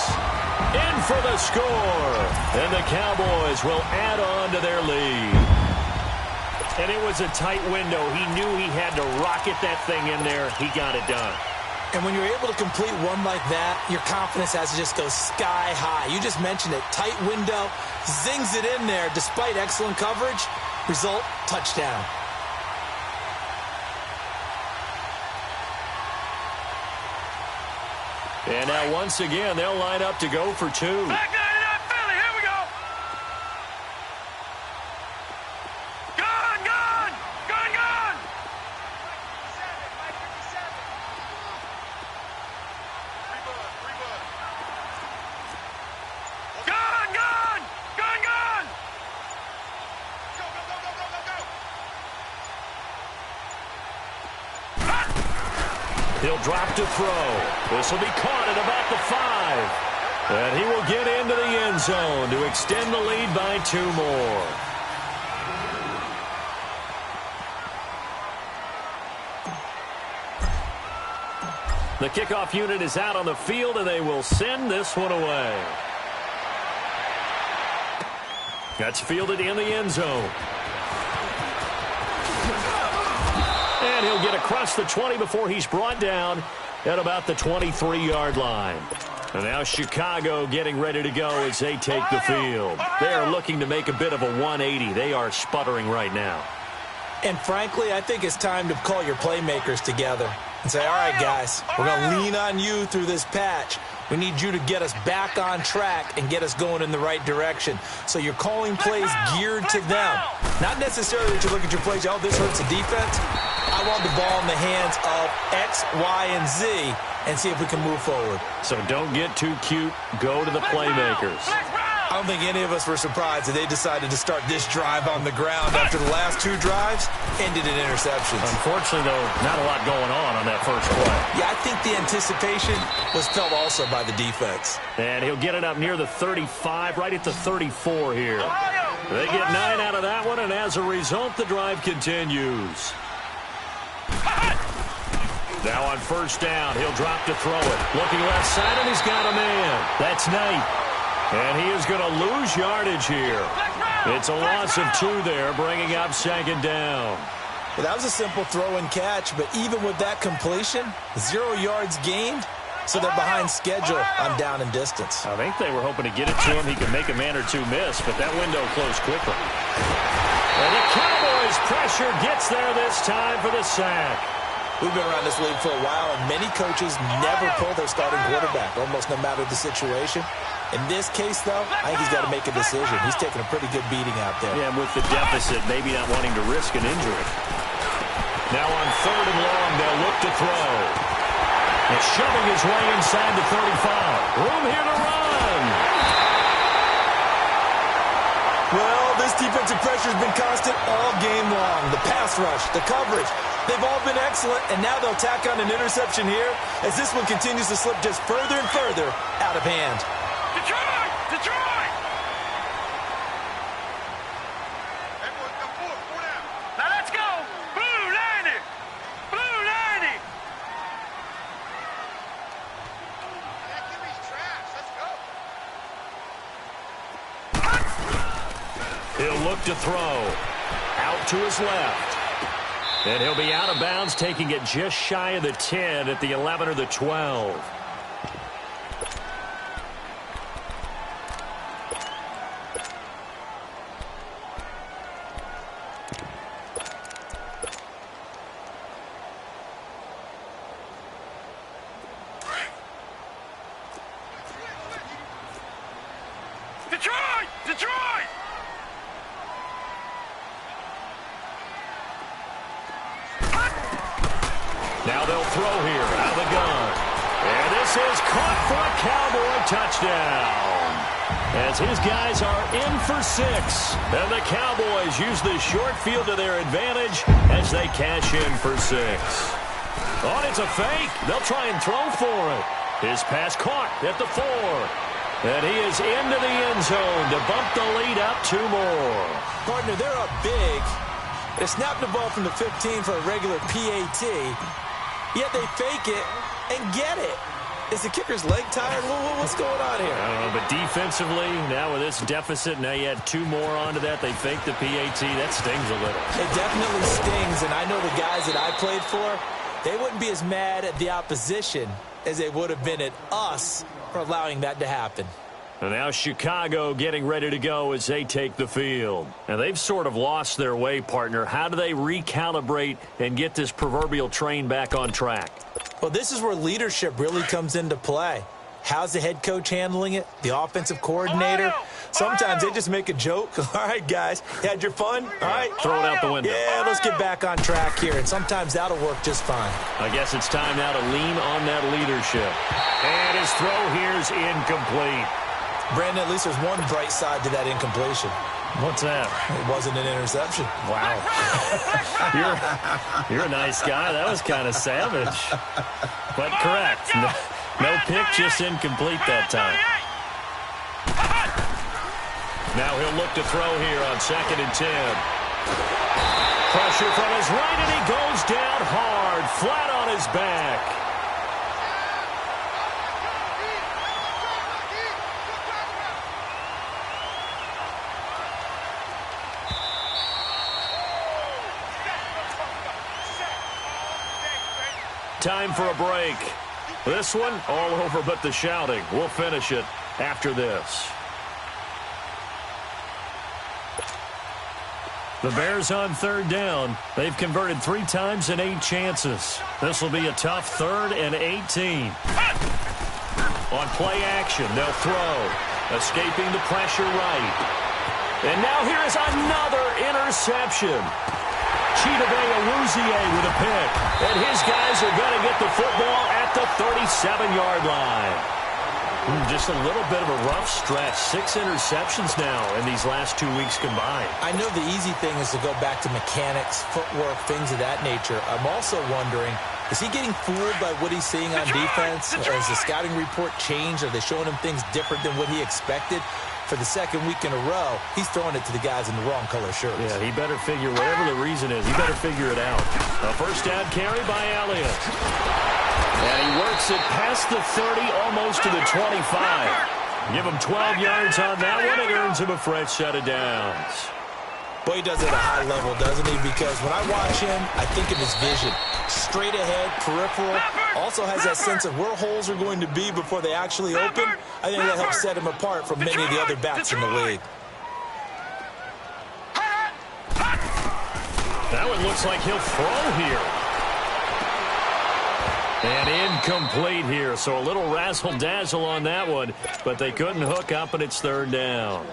In for the score. And the Cowboys will add on to their lead. And it was a tight window. He knew he had to rocket that thing in there. He got it done. And when you're able to complete one like that, your confidence has to just go sky high. You just mentioned it. Tight window. Zings it in there despite excellent coverage. Result, touchdown. And now once again, they'll line up to go for 2. Back line it up, Philly. Here we go. Gone, gone, gone, gone. Gone, gone, gone, gone. Go, go, go, go, go, go, go. He'll drop to throw. This will be caught at about the 5. And he will get into the end zone to extend the lead by 2 more. The kickoff unit is out on the field, and they will send this one away. That's fielded in the end zone. And he'll get across the 20 before he's brought down at about the 23-yard line. And now Chicago getting ready to go as they take the field. They are looking to make a bit of a 180. They are sputtering right now. And frankly, I think it's time to call your playmakers together and say, all right, guys, we're going to lean on you through this patch. We need you to get us back on track and get us going in the right direction. So you're calling plays geared to them. Not necessarily that you look at your plays, oh, this hurts the defense. I want the ball in the hands of X, Y, and Z and see if we can move forward. So don't get too cute. Go to the playmakers. I don't think any of us were surprised that they decided to start this drive on the ground after the last 2 drives ended in interceptions. Unfortunately, though, not a lot going on that first play. Yeah, I think the anticipation was felt also by the defense. And he'll get it up near the 35, right at the 34 here. They get 9 out of that one, and as a result, the drive continues. Now on first down, he'll drop to throw it. Looking left side, and he's got a man. That's Knight. And he is going to lose yardage here. It's a loss of 2 there, bringing up 2nd down. Well, that was a simple throw and catch, but even with that completion, 0 yards gained, so they're behind schedule on down and distance. I think they were hoping to get it to him. He could make a man or 2 miss, but that window closed quickly. And the Cowboys' pressure gets there this time for the sack. We've been around this league for a while, and many coaches never pull their starting quarterback, almost no matter the situation. In this case, though, I think he's got to make a decision. He's taking a pretty good beating out there. Yeah, and with the deficit, maybe not wanting to risk an injury. Now on 3rd and long, they'll look to throw. And shoving his way inside the 35. Room here to run. Well, this defensive pressure has been constant all game long. The pass rush, the coverage, they've all been excellent, and now they'll tack on an interception here as this one continues to slip just further and further out of hand. Detroit! Detroit! Now let's go! Blue 90! Blue 90! He'll look to throw. Out to his left. And he'll be out of bounds, taking it just shy of the 10 at the 11 or the 12. Detroit! Detroit! Now they'll throw here out of the gun. And this is caught for a Cowboy touchdown. As his guys are in for 6. And the Cowboys use the short field to their advantage as they cash in for 6. Oh, it's a fake. They'll try and throw for it. His pass caught at the 4. And he is into the end zone to bump the lead up 2 more. Partner, they're up big. They snap the ball from the 15 for a regular PAT. Yet they fake it and get it. Is the kicker's leg tired? What's going on here? I don't know, but defensively, now with this deficit, now you add 2 more onto that. They fake the PAT. That stings a little. It definitely stings, and I know the guys that I played for, they wouldn't be as mad at the opposition as they would have been at us for allowing that to happen. And now Chicago getting ready to go as they take the field. And they've sort of lost their way, partner. How do they recalibrate and get this proverbial train back on track? Well, this is where leadership really comes into play. How's the head coach handling it? The offensive coordinator? Sometimes they just make a joke. All right, guys, you had your fun? All right. Throw it out the window. Yeah, let's get back on track here. And sometimes that'll work just fine. I guess it's time now to lean on that leadership. And his throw here's incomplete. Brandon, at least there's one bright side to that incompletion. What's that? It wasn't an interception. Wow. You're a nice guy. That was kind of savage. But correct. No pick, just incomplete that time. Now he'll look to throw here on 2nd and 10. Pressure from his right, and he goes down hard, flat on his back. Time for a break. This one, all over but the shouting. We'll finish it after this. The Bears on 3rd down. They've converted 3 times in 8 chances. This will be a tough 3rd and 18. On play action, they'll throw. Escaping the pressure right. And now here is another interception. Chidobe with a pick. And his guys are going to get the football at the 37-yard line. Just a little bit of a rough stretch. 6 interceptions now in these last 2 weeks combined. I know the easy thing is to go back to mechanics, footwork, things of that nature. I'm also wondering, is he getting fooled by what he's seeing on defense? Has the scouting report changed? Are they showing him things different than what he expected? For the 2nd week in a row, he's throwing it to the guys in the wrong color shirts. Yeah, he better figure, whatever the reason is, he better figure it out. A first down carry by Elliott. And he works it past the 30, almost to the 25. Give him 12 yards on that one. It earns him a fresh set of downs. Boy, he does it at a high level, doesn't he? Because when I watch him, I think of his vision. Straight ahead, peripheral. Also has that sense of where holes are going to be before they actually open. I think that helps set him apart from many of the other backs in the league. That one looks like he'll throw here. And incomplete here. So a little razzle-dazzle on that one. But they couldn't hook up, and it's 3rd down.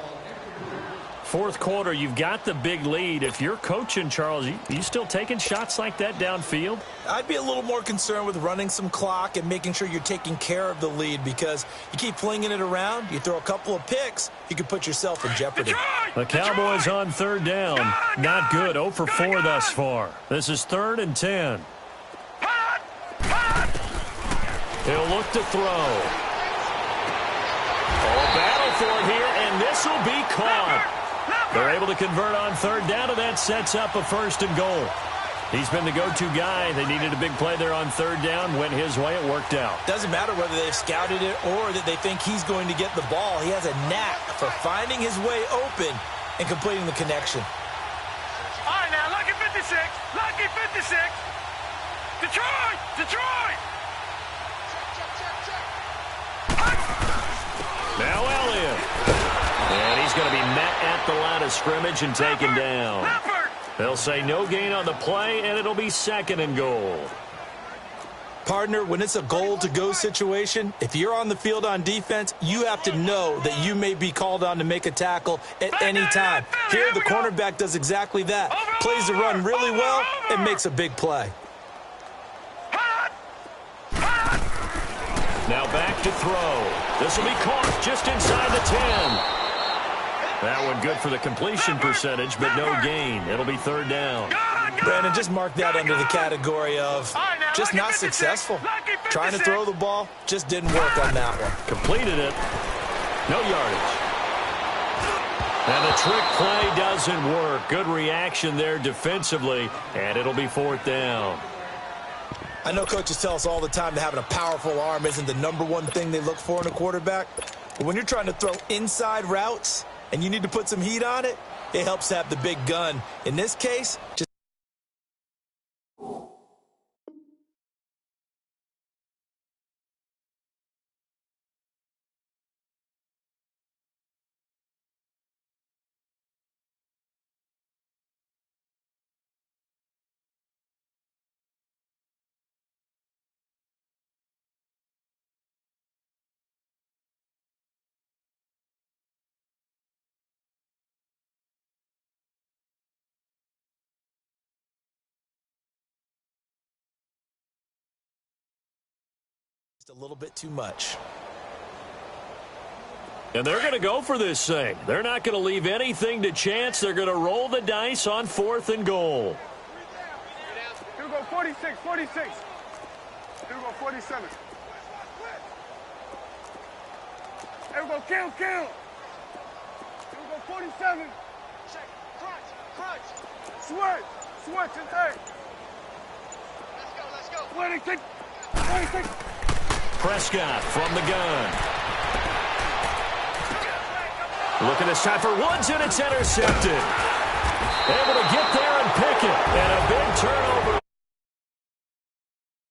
4th quarter, you've got the big lead. If you're coaching, Charles, you still taking shots like that downfield? I'd be a little more concerned with running some clock and making sure you're taking care of the lead, because you keep flinging it around, you throw a couple of picks, you can put yourself in jeopardy. The Cowboys on 3rd down. Not good. 0 for 4 thus far. This is 3rd and 10. He'll look to throw. Oh, battle for it here, and this will be caught. They're able to convert on 3rd down, and that sets up a 1st and goal. He's been the go-to guy. They needed a big play there on 3rd down. Went his way. It worked out. Doesn't matter whether they've scouted it or that they think he's going to get the ball. He has a knack for finding his way open and completing the connection. All right, now, lucky 56. Lucky 56. Detroit! Detroit! Now Elliott. And he's going to be met at the line of scrimmage and taken down. They'll say no gain on the play, and it'll be 2nd and goal. Partner, when it's a goal-to-go situation, if you're on the field on defense, you have to know that you may be called on to make a tackle at any time. Here, the cornerback does exactly that. Plays the run really well and makes a big play. Now back to throw. This will be caught just inside the 10. That one good for the completion percentage, but no gain. It'll be third down. Brandon, just mark that under the category of just not successful. Trying to throw the ball, just didn't work on that one. Completed it. No yardage. And the trick play doesn't work. Good reaction there defensively, and it'll be fourth down. I know coaches tell us all the time that having a powerful arm isn't the #1 thing they look for in a quarterback. But when you're trying to throw inside routes and you need to put some heat on it, it helps to have the big gun. In this case, just a little bit too much. And they're going to go for this thing. They're not going to leave anything to chance. They're going to roll the dice on 4th and goal. Here we go, 46, 46. Here we go, 47. Here we go, kill. Here we go, 47. Check, crunch. Switch, and hey. Let's go. 26. Prescott from the gun. Looking this time for Woods, and it's intercepted. Able to get there and pick it. And a big turnover